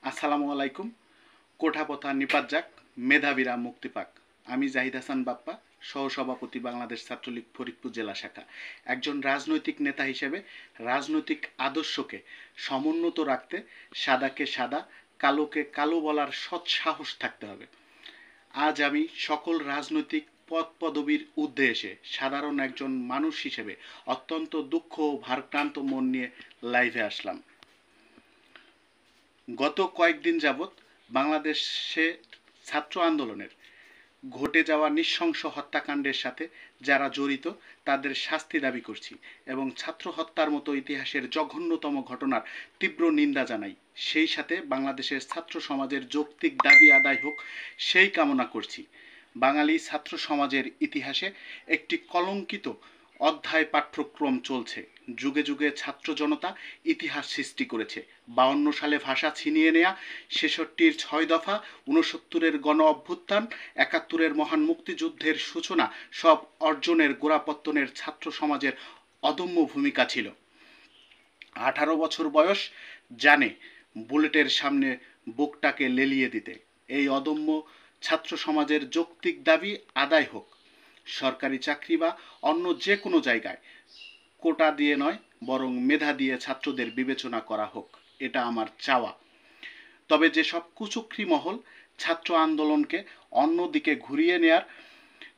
আসসালামু আলাইকুম। কোঠাপথা নিপাত যাক, মেধাবীরা মুক্তি পাক। আমি জাহিদ হাসান বাপ্পা, সহসভাপতি বাংলাদেশ ছাত্রলীগ ফরিদপুর জেলা শাখা। একজন রাজনৈতিক নেতা হিসেবে রাজনৈতিক আদর্শকে সমুন্নত রাখতে সাদাকে সাদা, কালোকে কালো বলার সৎ সাহস থাকতে হবে। আজ আমি সকল রাজনৈতিক পদ পদবীর ঊর্ধ্বে এসে সাধারণ একজন মানুষ হিসেবে অত্যন্ত দুঃখ ও ভারাক্রান্ত মন নিয়ে লাইভে আসলাম। গত কয়েকদিন যাবৎ বাংলাদেশে ছাত্র আন্দোলনের ঘটে যাওয়া নৃশংস হত্যাকাণ্ডের সাথে যারা জড়িত তাদের শাস্তি দাবি করছি এবং ছাত্র হত্যার মতো ইতিহাসের জঘন্যতম ঘটনার তীব্র নিন্দা জানাই। সেই সাথে বাংলাদেশের ছাত্র সমাজের যৌক্তিক দাবি আদায় হোক সেই কামনা করছি। বাঙালি ছাত্র সমাজের ইতিহাসে একটি কলঙ্কিত অধ্যায় পাঠ্যক্রম চলছে। যুগে যুগে ছাত্র জনতা ইতিহাস সৃষ্টি করেছে। 52 সালে ভাষা ছিনিয়ে নেয়া, 66-র 6 দফা, 69-এর গণ অভ্যুত্থান, 71-এর মহান মুক্তিযুদ্ধের সূচনা সব অর্জনের গোড়াপত্তনের ছাত্র সমাজের অদম্য ভূমিকা ছিল। 18 বছর বয়স জানে বুলেটের সামনে বুকটাকে লেলিয়ে দিতে। এই অদম্য ছাত্র সমাজের যৌক্তিক দাবি আদায় হোক। সরকারি চাকরি বা অন্য যে কোনো জায়গায় কোটা দিয়ে নয়, বরং মেধা দিয়ে ছাত্রদের বিবেচনা করা হোক, এটা আমার চাওয়া। তবে যেসব কুচক্রী মহল ছাত্র আন্দোলনকে অন্যদিকে ঘুরিয়ে নেয়ার,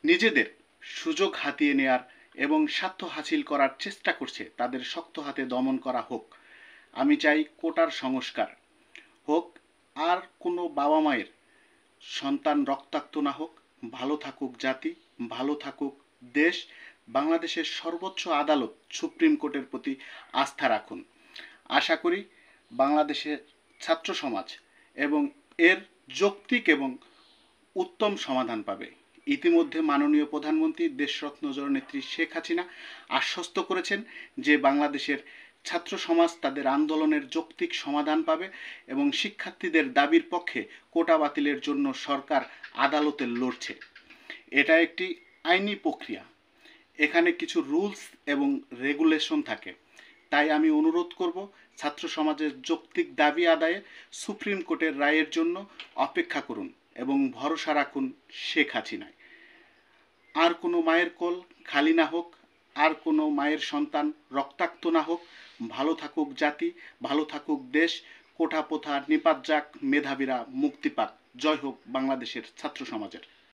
নিজেদের সুযোগ হাতিয়ে নেয়ার এবং স্বার্থ হাসিল করার চেষ্টা করছে, তাদের শক্ত হাতে দমন করা হোক। আমি চাই কোটার সংস্কার হোক, আর কোনো বাবা মায়ের সন্তান রক্তাক্ত না হোক। ভালো থাকুক জাতি, ভালো থাকুক দেশ। বাংলাদেশের সর্বোচ্চ আদালত সুপ্রিম কোর্টের প্রতি আস্থা রাখুন। আশা করি বাংলাদেশের ছাত্র সমাজ এবং এর যৌক্তিক এবং উত্তম সমাধান পাবে। ইতিমধ্যে মাননীয় প্রধানমন্ত্রী দেশরত্ন জননেত্রী শেখ হাসিনা আশ্বস্ত করেছেন যে বাংলাদেশের ছাত্র সমাজ তাদের আন্দোলনের যৌক্তিক সমাধান পাবে এবং শিক্ষার্থীদের দাবির পক্ষে কোটা বাতিলের জন্য সরকার আদালতে লড়ছে। এটা একটি আইনি প্রক্রিয়া, এখানে কিছু রুলস এবং রেগুলেশন থাকে। তাই আমি অনুরোধ করব ছাত্র সমাজের যৌক্তিক দাবি আদায়ে সুপ্রিম কোর্টের রায়ের জন্য অপেক্ষা করুন এবং ভরসা রাখুন শেখ হাসিনায়। আর কোনো মায়ের কোল খালি না হোক, আর কোনো মায়ের সন্তান রক্তাক্ত না হোক। ভালো থাকুক জাতি, ভালো থাকুক দেশ। কোঠা প্রথা নিপাত যাক, মেধাবীরা মুক্তি পাক। জয় হোক বাংলাদেশের ছাত্র সমাজের।